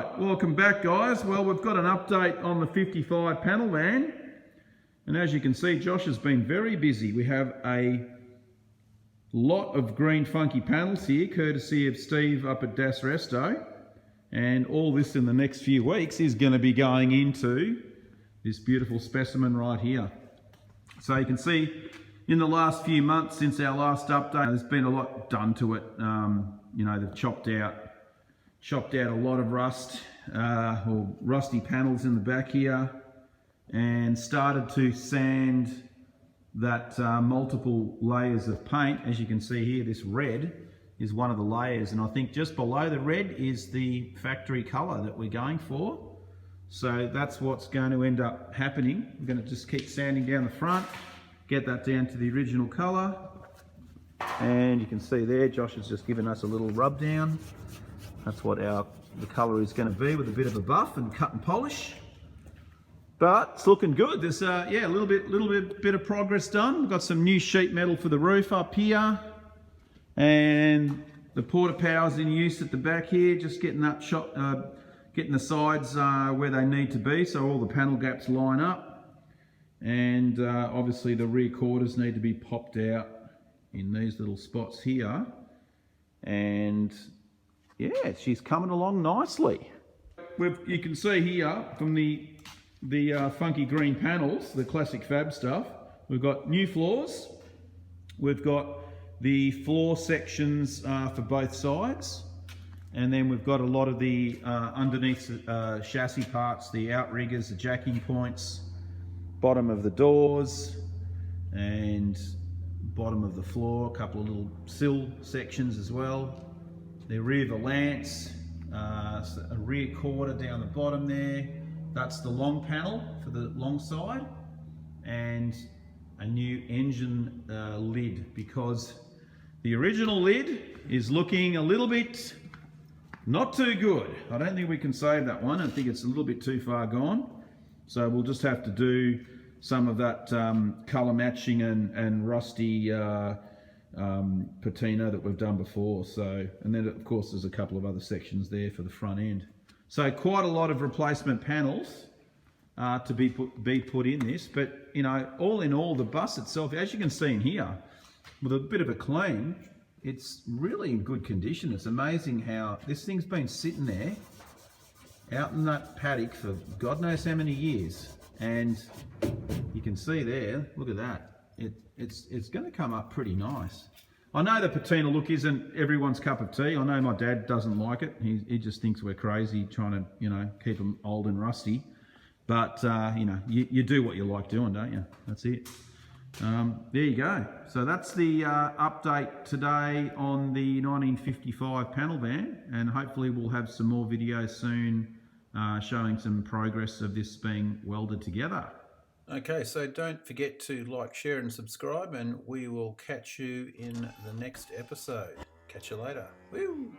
Alright, welcome back guys. Well, we've got an update on the 55 panel van, and as you can see, Josh has been very busy. We have a lot of green funky panels here, courtesy of Steve up at Das Resto, and all this in the next few weeks is going to be going into this beautiful specimen right here. So you can see in the last few months since our last update, there's been a lot done to it. You know, they've chopped out a lot of rust or rusty panels in the back here, and started to sand that multiple layers of paint. As you can see here, this red is one of the layers, and I think just below the red is the factory color that we're going for. So that's what's going to end up happening. We're going to just keep sanding down the front, get that down to the original color, and you can see there Josh has just given us a little rub down. That's what the colour is going to be, with a bit of a buff and cut and polish. But it's looking good. There's yeah, a little bit of progress done. We've got some new sheet metal for the roof up here, and the porta power's in use at the back here. Just getting that shot, getting the sides where they need to be, so all the panel gaps line up. And obviously the rear quarters need to be popped out in these little spots here. And yeah, she's coming along nicely. You can see here from the funky green panels, the classic fab stuff, we've got new floors. We've got the floor sections for both sides. And then we've got a lot of the underneath chassis parts, the outriggers, the jacking points, bottom of the doors, and bottom of the floor, a couple of little sill sections as well. The rear valance, a rear quarter down the bottom there. That's the long panel for the long side, and a new engine lid, because the original lid is looking a little bit not too good. I don't think we can save that one. I think it's a little bit too far gone. So we'll just have to do some of that colour matching and rusty patina that we've done before. So, and then of course there's a couple of other sections there for the front end. So quite a lot of replacement panels to be put in this. But you know, all in all, the bus itself, as you can see in here, with a bit of a clean, it's really in good condition. It's amazing how this thing's been sitting there out in that paddock for God knows how many years. And you can see there, look at that. It's going to come up pretty nice. I know the patina look isn't everyone's cup of tea. I know my dad doesn't like it. He just thinks we're crazy trying to, you know, keep them old and rusty. But, you know, you do what you like doing, don't you? That's it. There you go. So that's the update today on the 1955 panel van, and hopefully we'll have some more videos soon showing some progress of this being welded together. Okay, so don't forget to like, share and subscribe, and we will catch you in the next episode. Catch you later. Woo!